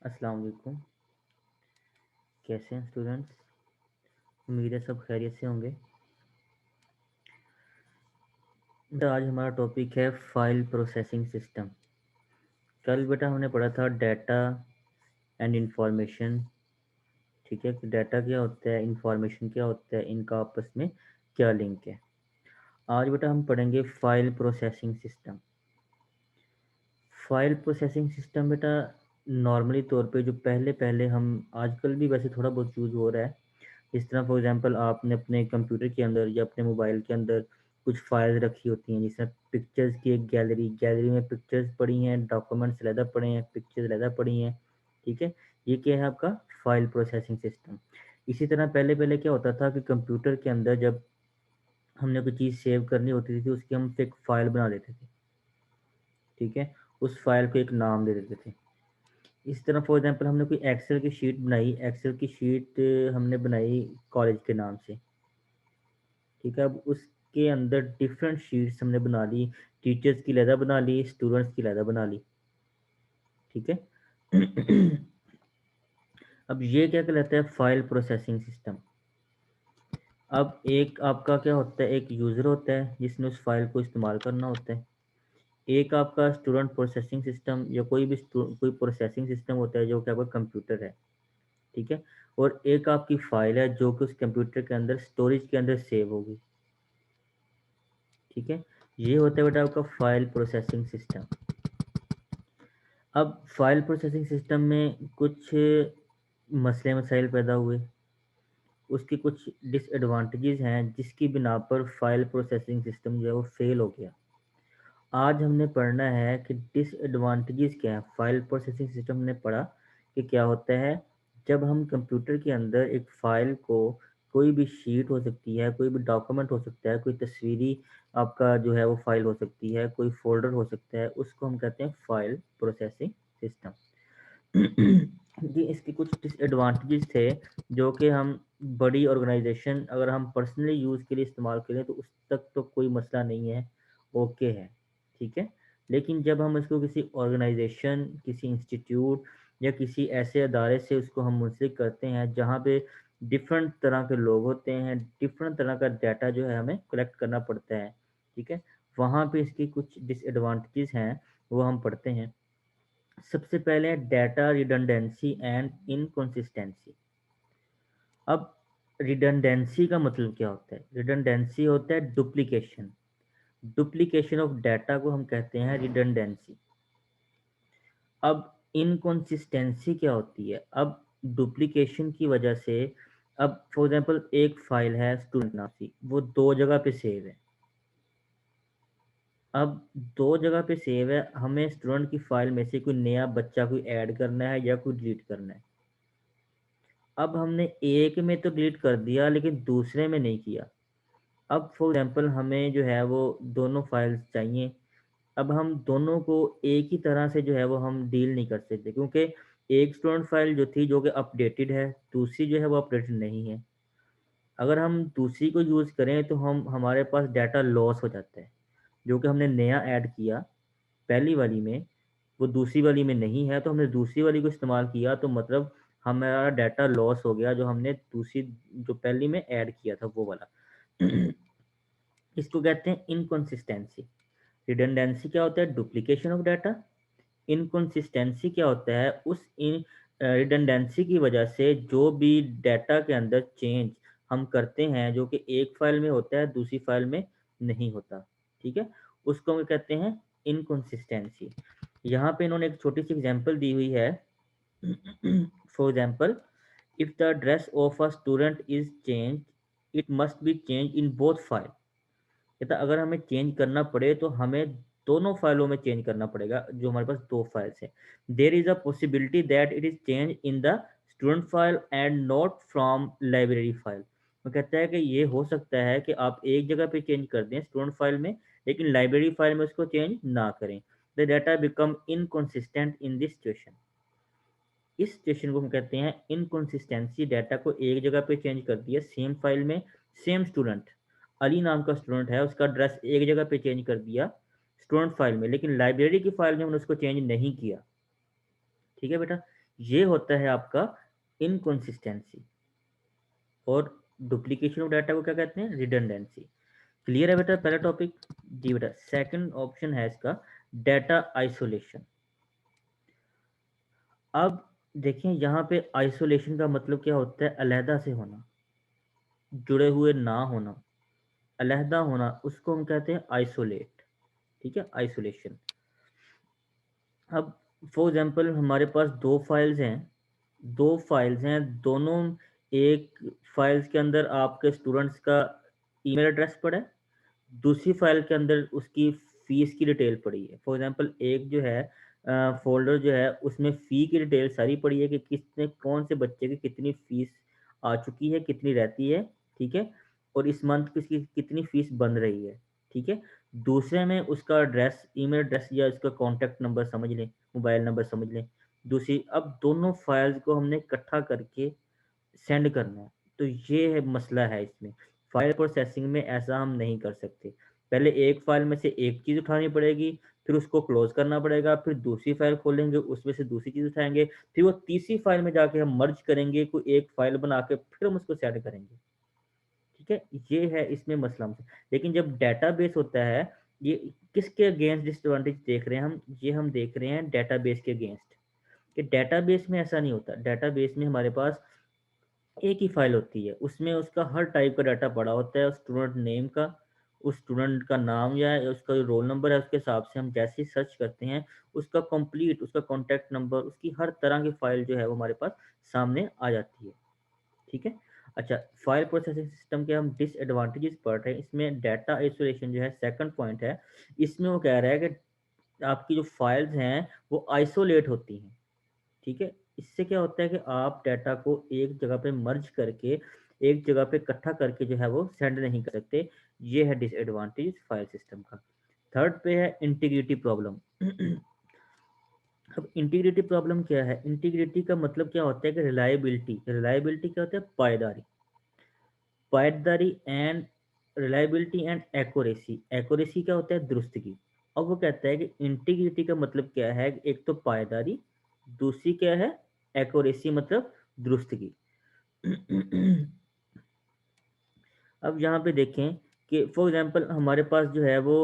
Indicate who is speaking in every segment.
Speaker 1: अस्सलाम वालेकुम। कैसे हैं स्टूडेंट्स? उम्मीद है सब खैरियत से होंगे। तो आज हमारा टॉपिक है फाइल प्रोसेसिंग सिस्टम। कल बेटा हमने पढ़ा था डाटा एंड इंफॉर्मेशन। ठीक है, कि डाटा क्या होता है, इंफॉर्मेशन क्या होता है, इनका आपस में क्या लिंक है। आज बेटा हम पढ़ेंगे file processing system. File processing system बेटा नॉर्मली तौर पे जो पहले पहले हम, आजकल भी वैसे थोड़ा बहुत यूज़ हो रहा है। इस तरह फॉर एग्जांपल आपने अपने कंप्यूटर के अंदर या अपने मोबाइल के अंदर कुछ फाइल्स रखी होती हैं, जैसे पिक्चर्स की एक गैलरी गैलरी में पिक्चर्स पड़ी हैं, डॉक्यूमेंट्स अलहदा पड़े हैं, पिक्चर्स अलहदा पड़ी हैं। ठीक है, ये क्या है आपका फाइल प्रोसेसिंग सिस्टम। इसी तरह पहले पहले क्या होता था कि कंप्यूटर के अंदर जब हमने कोई चीज़ सेव करनी होती थी उसकी हम एक फ़ाइल बना देते थे। ठीक है, उस फाइल को एक नाम दे देते थे। इस तरह फॉर एग्जांपल हमने कोई एक्सेल की शीट बनाई, एक्सेल की शीट हमने बनाई कॉलेज के नाम से। ठीक है, अब उसके अंदर डिफरेंट शीट्स हमने बना ली, टीचर्स की अलहदा बना ली, स्टूडेंट्स की अलहदा बना ली। ठीक है। अब ये क्या कहलाता है, फाइल प्रोसेसिंग सिस्टम। अब एक आपका क्या होता है, एक यूज़र होता है जिसने उस फाइल को इस्तेमाल करना होता है। एक आपका स्टूडेंट प्रोसेसिंग सिस्टम या कोई प्रोसेसिंग सिस्टम होता है जो कि आपका कंप्यूटर है। ठीक है, और एक आपकी फाइल है जो कि उस कंप्यूटर के अंदर स्टोरेज के अंदर सेव होगी। ठीक है, ये होता है बेटा आपका फाइल प्रोसेसिंग सिस्टम। अब फाइल प्रोसेसिंग सिस्टम में कुछ मसले मसाइल पैदा हुए, उसकी कुछ डिसएडवांटेजेस हैं जिसकी बिना पर फाइल प्रोसेसिंग सिस्टम जो है वो फेल हो गया। आज हमने पढ़ना है कि डिसएडवांटेजेस क्या है। फाइल प्रोसेसिंग सिस्टम ने पढ़ा कि क्या होता है जब हम कंप्यूटर के अंदर एक फाइल को, कोई भी शीट हो सकती है, कोई भी डॉक्यूमेंट हो सकता है, कोई तस्वीरी आपका जो है वो फाइल हो सकती है, कोई फोल्डर हो सकता है, उसको हम कहते हैं फाइल प्रोसेसिंग सिस्टम। ये इसके कुछ डिसएडवांटेजेस थे जो कि हम, बड़ी ऑर्गेनाइजेशन अगर हम पर्सनली यूज़ के लिए इस्तेमाल करें तो उस तक तो कोई मसला नहीं है, ओके है। ठीक है, लेकिन जब हम इसको किसी ऑर्गेनाइजेशन, किसी इंस्टीट्यूट या किसी ऐसे अदारे से उसको हम मुंसलिक करते हैं जहाँ पे डिफरेंट तरह के लोग होते हैं, डिफरेंट तरह का डाटा जो है हमें कलेक्ट करना पड़ता है। ठीक है, वहाँ पे इसकी कुछ डिसएडवांटेजेस हैं, वो हम पढ़ते हैं। सबसे पहले डाटा रिडंडेंसी एंड इनकंसिस्टेंसी। अब रिडंडेंसी का मतलब क्या होता है? रिडंडेंसी होता है डुप्लीकेशन। डुप्लीकेशन ऑफ डाटा को हम कहते हैं रिडंडेंसी। अब इनकंसिस्टेंसी क्या होती है? अब डुप्लीकेशन की वजह से, अब फॉर एग्जांपल एक फाइल है स्टूडेंट नाम की, वो दो जगह पे सेव है। अब दो जगह पे सेव है, हमें स्टूडेंट की फाइल में से कोई नया बच्चा कोई ऐड करना है या कोई डिलीट करना है। अब हमने एक में तो डिलीट कर दिया लेकिन दूसरे में नहीं किया। अब फॉर एग्जांपल हमें जो है वो दोनों फाइल्स चाहिए। अब हम दोनों को एक ही तरह से जो है वो हम डील नहीं कर सकते, क्योंकि एक स्टूडेंट फाइल जो थी जो कि अपडेटेड है, दूसरी जो है वो अपडेटेड नहीं है। अगर हम दूसरी को यूज़ करें तो हम, हमारे पास डाटा लॉस हो जाता है। जो कि हमने नया ऐड किया पहली वाली में, वो दूसरी वाली में नहीं है, तो हमने दूसरी वाली को इस्तेमाल किया तो मतलब हमारा डाटा लॉस हो गया जो हमने दूसरी, जो पहली में ऐड किया था वो वाला। इसको कहते हैं इनकंसिस्टेंसी। रिडंडेंसी क्या होता है? Duplication of data. इनकंसिस्टेंसी क्या होता है? उस इन रिडंडेंसी की वजह से जो भी डाटा के अंदर चेंज हम करते हैं जो कि एक फाइल में होता है दूसरी फाइल में नहीं होता। ठीक है, उसको हम कहते हैं इनकंसिस्टेंसी। यहाँ पे इन्होंने एक छोटी सी एग्जांपल दी हुई है। For example, if the address of a student is change, it must be change in both file. कहता अगर हमें चेंज करना पड़े तो हमें दोनों फाइलों में चेंज करना पड़ेगा, जो हमारे पास दो फाइल्स हैं। There is a possibility that it is change in the student file and not from library file. वो कहता है कि ये हो सकता है कि आप एक जगह पे चेंज कर दें स्टूडेंट फाइल में, लेकिन लाइब्रेरी फाइल में उसको चेंज ना करें। The data become inconsistent in this situation. इस सिचुएशन को हम कहते हैं इनकंसिस्टेंसी। डाटा को एक जगह पे चेंज कर दिया सेम फाइल में, सेम स्टूडेंट, अली नाम का स्टूडेंट है, उसका एड्रेस एक जगह पे चेंज कर दिया स्टूडेंट फाइल में, लेकिन लाइब्रेरी की फाइल में हमने उसको चेंज नहीं किया। ठीक है बेटा, ये होता है आपका इनकंसिस्टेंसी। और डुप्लीकेशन ऑफ डाटा को क्या कहते हैं? रिडंडेंसी। क्लियर है बेटा पहला टॉपिक? जी बेटा, सेकंड ऑप्शन है इसका डाटा आइसोलेशन। अब देखें यहाँ पे आइसोलेशन का मतलब क्या होता है? अलहदा से होना, जुड़े हुए ना होना, अलहदा होना, उसको हम कहते हैं आइसोलेट। ठीक है, आइसोलेशन। अब फॉर एग्जांपल हमारे पास दो फाइल्स हैं, दोनों, एक फाइल्स के अंदर आपके स्टूडेंट्स का ईमेल एड्रेस पड़ा है, दूसरी फाइल के अंदर उसकी फीस की डिटेल पड़ी है। फॉर एग्जांपल एक जो है फोल्डर जो है उसमें फ़ी की डिटेल सारी पड़ी है कि किसने कौन से बच्चे की कितनी फ़ीस आ चुकी है, कितनी रहती है, ठीक है, और इस मंथ किसकी कितनी फ़ीस बन रही है, ठीक है। दूसरे में उसका एड्रेस, ईमेल एड्रेस या उसका कॉन्टैक्ट नंबर समझ लें, मोबाइल नंबर समझ लें। दूसरी, अब दोनों फाइल्स को हमने इकट्ठा करके सेंड करना है। तो ये है मसला है इसमें। फाइल प्रोसेसिंग में ऐसा हम नहीं कर सकते। पहले एक फाइल में से एक चीज़ उठानी पड़ेगी, फिर उसको क्लोज करना पड़ेगा, फिर दूसरी फाइल खोलेंगे, उसमें से दूसरी चीज़ उठाएंगे, फिर वो तीसरी फाइल में जाके हम मर्ज करेंगे, कोई एक फाइल बना के फिर हम उसको सेंड करेंगे। ठीक है, ये है इसमें मसला हमसे। लेकिन जब डेटाबेस होता है, ये किसके अगेंस्ट डिसएडवांटेज देख रहे हैं हम? ये हम देख रहे हैं डेटाबेस के अगेंस्ट। कि डेटाबेस में ऐसा नहीं होता। डेटाबेस में हमारे पास एक ही फाइल होती है, उसमें उसका हर टाइप का डाटा पड़ा होता है, स्टूडेंट नेम का, उस स्टूडेंट का नाम या उसका जो रोल नंबर है उसके हिसाब से हम जैसे ही सर्च करते हैं, उसका कंप्लीट, उसका कॉन्टैक्ट नंबर, उसकी हर तरह की फाइल जो है वो हमारे पास सामने आ जाती है। ठीक है। अच्छा, फाइल प्रोसेसिंग सिस्टम के हम डिसएडवांटेजेस पढ़ रहे हैं, इसमें डाटा आइसोलेशन जो है सेकंड पॉइंट है। इसमें वो कह रहा है कि आपकी जो फाइल्स हैं वो आइसोलेट होती हैं। ठीक है, इससे क्या होता है कि आप डाटा को एक जगह पे मर्ज करके, एक जगह पे इकट्ठा करके जो है वो सेंड नहीं कर सकते। ये है डिसएडवांटेज फाइल सिस्टम का। थर्ड पे है इंटीग्रिटी प्रॉब्लम। अब इंटीग्रिटी प्रॉब्लम क्या है? इंटीग्रिटी का मतलब क्या होता है कि रिलायबिलिटी। रिलायबिलिटी क्या होता है? पायदारी। पायदारी and reliability and accuracy. Accuracy क्या होता है? दुरुस्तगी। अब वो कहता है कि इंटीग्रिटी का मतलब क्या है? एक तो पायदारी, दूसरी क्या है? एक्यूरेसी, मतलब दुरुस्तगी। अब यहाँ पे देखें कि फॉर एग्जांपल हमारे पास जो है वो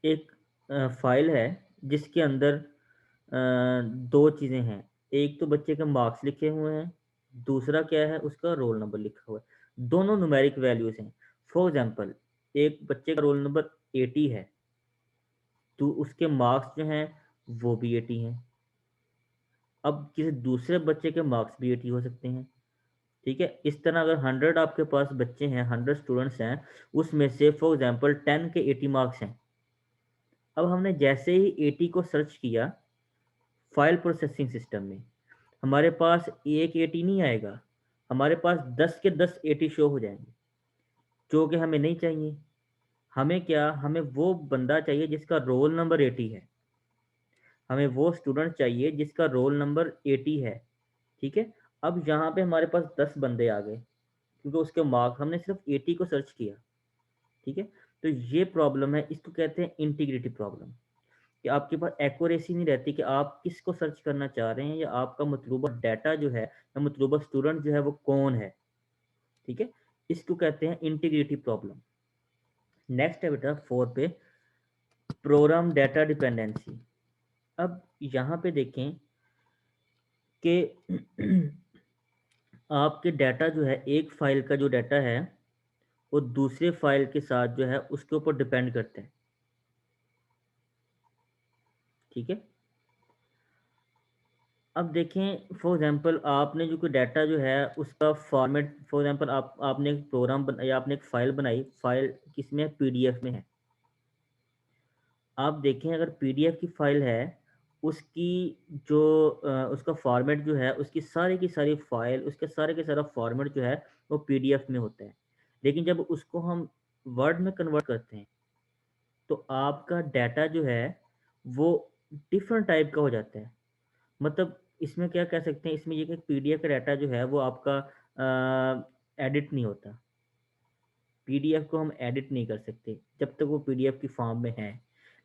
Speaker 1: एक फाइल है जिसके अंदर दो चीज़ें हैं। एक तो बच्चे के मार्क्स लिखे हुए हैं, दूसरा क्या है? उसका रोल नंबर लिखा हुआ है। दोनों न्यूमेरिक वैल्यूज़ हैं। फॉर एग्जांपल एक बच्चे का रोल नंबर 80 है, तो उसके मार्क्स जो हैं वो भी 80 हैं। अब किसी दूसरे बच्चे के मार्क्स भी 80 हो सकते हैं। ठीक है, इस तरह अगर 100 आपके पास बच्चे हैं, 100 स्टूडेंट्स हैं, उसमें से फॉर एग्जांपल 10 के 80 मार्क्स हैं। अब हमने जैसे ही 80 को सर्च किया फाइल प्रोसेसिंग सिस्टम में, हमारे पास एक 80 नहीं आएगा, हमारे पास 10 के 10 80 शो हो जाएंगे, जो कि हमें नहीं चाहिए। हमें क्या, हमें वो बंदा चाहिए जिसका रोल नंबर 80 है, हमें वो स्टूडेंट चाहिए जिसका रोल नंबर 80 है। ठीक है। अब यहाँ पे हमारे पास 10 बंदे आ गए, क्योंकि उसके मार्क्स, हमने सिर्फ 80 को सर्च किया। ठीक है। तो ये प्रॉब्लम है, इसको कहते हैं इंटीग्रिटी प्रॉब्लम। कि आपके पास एक्यूरेसी नहीं रहती कि आप किसको सर्च करना चाह रहे हैं, या आपका मतलूबा डाटा जो है या मतलूबा स्टूडेंट जो है वो कौन है। ठीक है, इसको कहते हैं इंटीग्रिटी प्रॉब्लम। नेक्स्ट है बेटा 4 पे, प्रोग्राम डाटा डिपेंडेंसी। अब यहाँ पे देखें कि आपके डाटा जो है, एक फाइल का जो डाटा है वो दूसरे फाइल के साथ जो है उसके ऊपर डिपेंड करते हैं। ठीक है। अब देखें फॉर एग्जांपल आपने जो कोई डाटा जो है उसका फॉर्मेट, फॉर एग्जांपल आपने एक प्रोग्राम या आपने एक फ़ाइल बनाई, फ़ाइल किसमें है? पीडीएफ में है। आप देखें अगर पीडीएफ की फ़ाइल है, उसकी जो उसका फॉर्मेट जो है, उसकी सारी की सारी फ़ाइल, उसके सारे के सारा फॉर्मेट जो है वो पीडीएफ में होता है। लेकिन जब उसको हम वर्ड में कन्वर्ट करते हैं तो आपका डाटा जो है वो डिफरेंट टाइप का हो जाता है। मतलब इसमें क्या कह सकते हैं, इसमें ये कि पीडीएफ का डाटा जो है वो आपका एडिट नहीं होता। पीडीएफ को हम एडिट नहीं कर सकते जब तक वो पीडीएफ की फॉर्म में है।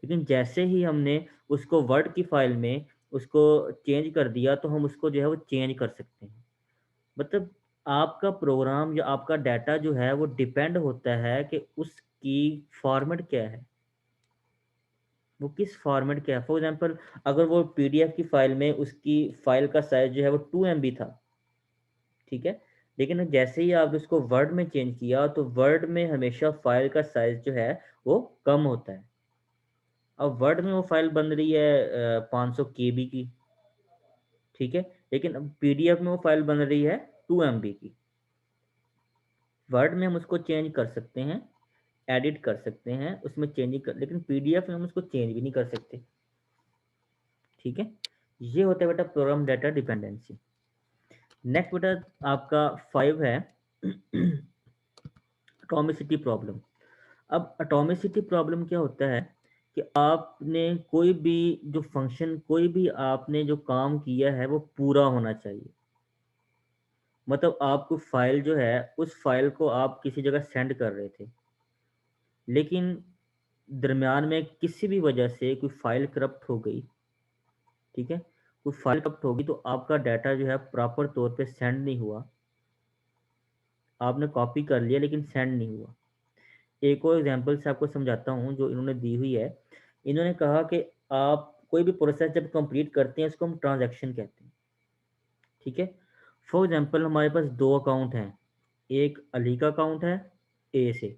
Speaker 1: लेकिन जैसे ही हमने उसको वर्ड की फाइल में उसको चेंज कर दिया तो हम उसको जो है वो चेंज कर सकते हैं। मतलब आपका प्रोग्राम या आपका डाटा जो है वो डिपेंड होता है कि उसकी फॉर्मेट क्या है, वो किस फॉर्मेट क्या है। फॉर एग्जांपल अगर वो पीडीएफ की फाइल में उसकी फाइल का साइज जो है वो 2 MB था, ठीक है, लेकिन जैसे ही आपने उसको वर्ड में चेंज किया तो वर्ड में हमेशा फाइल का साइज जो है वो कम होता है। अब वर्ड में वो फाइल बन रही है 500 KB की, ठीक है, लेकिन अब पीडीएफ में वो फाइल बन रही है 2 MB की। वर्ड में हम उसको चेंज कर सकते हैं, एडिट कर सकते हैं, उसमें चेंजिंग कर, लेकिन पीडीएफ में हम उसको चेंज भी नहीं कर सकते, ठीक है। ये होता है बेटा प्रोग्राम डाटा डिपेंडेंसी। नेक्स्ट बेटा आपका 5 है एटॉमिसिटी प्रॉब्लम। अब एटॉमिसिटी प्रॉब्लम क्या होता है कि आपने कोई भी जो फंक्शन, कोई भी आपने जो काम किया है वो पूरा होना चाहिए। मतलब आपको फाइल जो है, उस फाइल को आप किसी जगह सेंड कर रहे थे, लेकिन दरमियान में किसी भी वजह से कोई फाइल करप्ट हो गई, ठीक है, कोई फाइल करप्ट होगी तो आपका डाटा जो है प्रॉपर तौर पे सेंड नहीं हुआ। आपने कॉपी कर लिया लेकिन सेंड नहीं हुआ। एक और एग्जांपल से आपको समझाता हूँ जो इन्होंने दी हुई है। इन्होंने कहा कि आप कोई भी प्रोसेस जब कंप्लीट करते हैं उसको हम ट्रांजैक्शन कहते हैं, ठीक है। फॉर एग्जांपल हमारे पास दो अकाउंट हैं, एक अली का अकाउंट है ए से,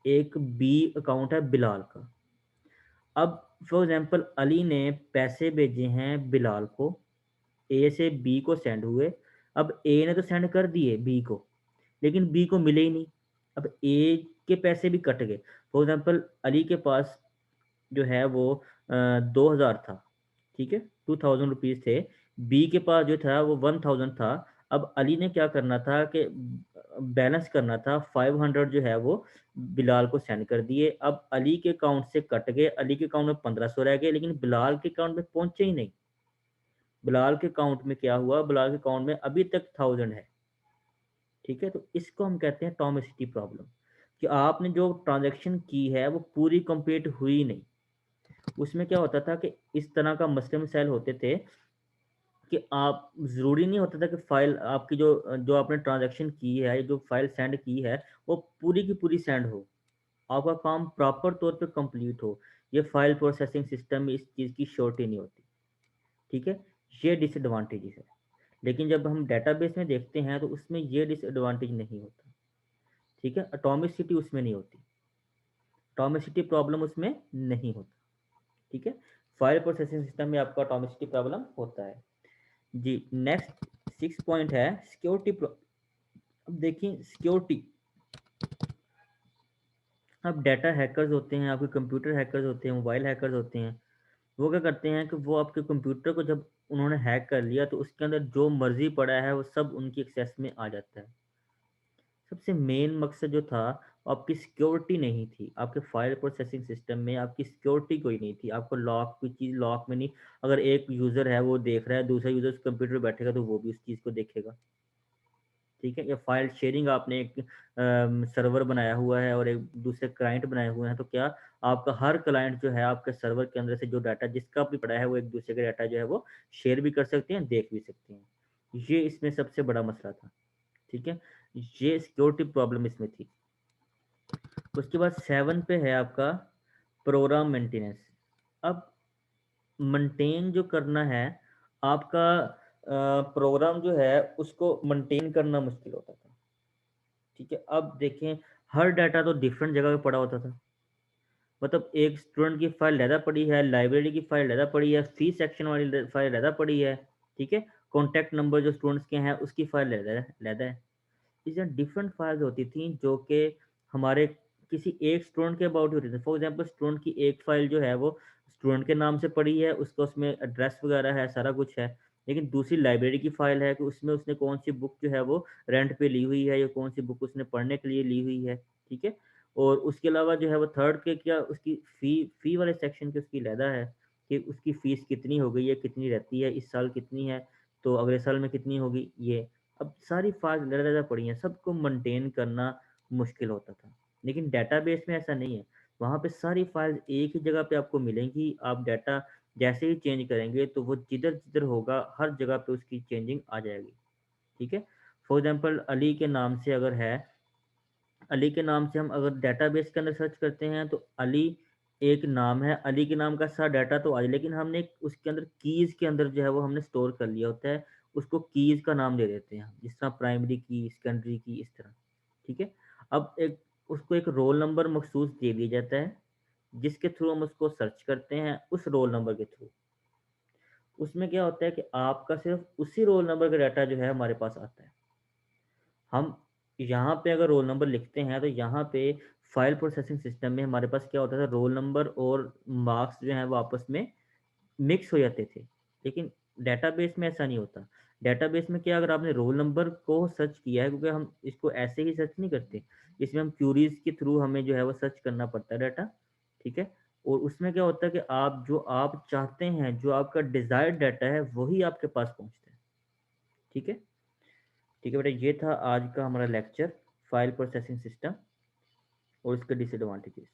Speaker 1: एक बी अकाउंट है बिलाल का। अब फॉर एग्जांपल अली ने पैसे भेजे हैं बिलाल को, ए से बी को सेंड हुए। अब ए ने तो सेंड कर दिए बी को, लेकिन बी को मिले ही नहीं। अब ए के पैसे भी कट गए। फॉर एग्जांपल अली के पास जो है वो 2000 था, ठीक है, 2000 रुपीज़ थे। बी के पास जो था वो 1000 था। अब अली ने क्या करना था कि बैलेंस करना था, 500 जो है वो बिलाल को सेंड कर दिए। अब अली के अकाउंट से कट गए, अली के अकाउंट में 1500 रह गए, लेकिन बिलाल के अकाउंट में पहुंचे ही नहीं। बिलाल के अकाउंट में क्या हुआ, बिलाल के अकाउंट में अभी तक 1000 है, ठीक है। तो इसको हम कहते हैं टॉमिसिटी प्रॉब्लम, कि आपने जो ट्रांजैक्शन की है वो पूरी कंप्लीट हुई नहीं। उसमें क्या होता था कि इस तरह का मसले मसाइल होते थे कि आप, ज़रूरी नहीं होता था कि फ़ाइल आपकी जो जो आपने ट्रांजैक्शन की है, जो फाइल सेंड की है, वो पूरी की पूरी सेंड हो, आपका काम प्रॉपर तौर पे कंप्लीट हो। ये फाइल प्रोसेसिंग सिस्टम में इस चीज़ की श्योरिटी नहीं होती, ठीक है। ये डिसएडवांटेजेस है। लेकिन जब हम डेटाबेस में देखते हैं तो उसमें ये डिसएडवांटेज नहीं होता, ठीक है। एटॉमिसिटी उसमें नहीं होती, एटॉमिसिटी प्रॉब्लम उसमें नहीं होता, ठीक है। फाइल प्रोसेसिंग सिस्टम में आपका एटॉमिसिटी प्रॉब्लम होता है। जी, नेक्स्ट 6 पॉइंट है सिक्योरिटी। अब देखिए सिक्योरिटी, अब डाटा हैकर्स होते हैं, आपके कंप्यूटर हैकर्स होते हैं, मोबाइल हैकर्स होते हैं। वो क्या करते हैं कि वो आपके कंप्यूटर को जब उन्होंने हैक कर लिया तो उसके अंदर जो मर्जी पड़ा है वो सब उनकी एक्सेस में आ जाता है। सबसे मेन मकसद जो था, आपकी सिक्योरिटी नहीं थी, आपके फाइल प्रोसेसिंग सिस्टम में आपकी सिक्योरिटी कोई नहीं थी। आपको लॉक, कोई चीज़ लॉक में नहीं, अगर एक यूज़र है वो देख रहा है, दूसरा यूज़र उस कंप्यूटर पर बैठेगा तो वो भी उस चीज़ को देखेगा, ठीक है। या फाइल शेयरिंग, आपने एक सर्वर बनाया हुआ है और एक दूसरे क्लाइंट बनाए हुए हैं, तो क्या आपका हर क्लाइंट जो है आपके सर्वर के अंदर से जो डाटा जिसका भी पड़ा है वो एक दूसरे का डाटा जो है वो शेयर भी कर सकते हैं, देख भी सकते हैं। ये इसमें सबसे बड़ा मसला था, ठीक है। ये सिक्योरिटी प्रॉब्लम इसमें थी। उसके बाद 7 पे है आपका प्रोग्राम मेंटेनेंस। अब मेंटेन जो करना है आपका, प्रोग्राम जो है उसको मेंटेन करना मुश्किल होता था, ठीक है। अब देखें, हर डाटा तो डिफरेंट जगह पे पड़ा होता था। मतलब एक स्टूडेंट की फाइल लहदा पड़ी है, लाइब्रेरी की फाइल लहदा पड़ी है, फीस सेक्शन वाली फाइल लहदा पड़ी है, ठीक है। कॉन्टैक्ट नंबर जो स्टूडेंट्स के हैं उसकी फाइल लहदा है। इसमें डिफरेंट फाइल्स होती थी जो कि हमारे किसी एक स्टूडेंट के अबाउट ही होती थी। फॉर एग्जांपल स्टूडेंट की एक फाइल जो है वो स्टूडेंट के नाम से पड़ी है, उसका उसमें एड्रेस वगैरह है, सारा कुछ है। लेकिन दूसरी लाइब्रेरी की फाइल है कि उसमें उसने कौन सी बुक जो है वो रेंट पे ली हुई है या कौन सी बुक उसने पढ़ने के लिए ली हुई है, ठीक है। और उसके अलावा जो है वो थर्ड के क्या उसकी फ़ी वाले सेक्शन के उसकी अलहदा है कि उसकी फ़ीस कितनी हो गई है, कितनी रहती है, इस साल कितनी है, तो अगले साल में कितनी होगी ये। अब सारी फाइल लड़ पड़ी हैं, सबको मेंटेन करना मुश्किल होता था। लेकिन डेटाबेस में ऐसा नहीं है, वहाँ पे सारी फाइल्स एक ही जगह पे आपको मिलेंगी। आप डाटा जैसे ही चेंज करेंगे तो वो जिधर जिधर होगा हर जगह पे उसकी चेंजिंग आ जाएगी। ठीक है। फॉर एग्जांपल अली के नाम से अगर है, अली के नाम से हम अगर डेटाबेस के अंदर सर्च करते हैं तो अली एक नाम है, अली के नाम का सारा डाटा तो आ जाए, लेकिन हमने उसके अंदर कीज के अंदर जो है वो हमने स्टोर कर लिया होता है, उसको कीज का नाम दे देते हैं, जिस तरह प्राइमरी की, सेकेंडरी की, इस तरह। ठीक है। अब एक उसको एक रोल नंबर मखसूस दे दिया जाता है, जिसके थ्रू हम उसको सर्च करते हैं, उस रोल नंबर के थ्रू। उसमें क्या होता है कि आपका सिर्फ उसी रोल नंबर का डाटा जो है हमारे पास आता है। हम यहाँ पे अगर रोल नंबर लिखते हैं तो यहाँ पे फाइल प्रोसेसिंग सिस्टम में हमारे पास क्या होता था, रोल नंबर और मार्क्स जो हैं वो आपस में मिक्स हो जाते थे। लेकिन डेटाबेस में ऐसा नहीं होता। डेटाबेस में क्या, अगर आपने रोल नंबर को सर्च किया है, क्योंकि हम इसको ऐसे ही सर्च नहीं करते, इसमें हम क्यूरीज के थ्रू हमें जो है वो सर्च करना पड़ता है डाटा। ठीक है। और उसमें क्या होता है कि आप जो आप चाहते हैं, जो आपका डिजायर्ड डाटा है, वही आपके पास पहुंचता है। ठीक है। ठीक है बेटा, ये था आज का हमारा लेक्चर, फाइल प्रोसेसिंग सिस्टम और उसके डिसएडवांटेजेस।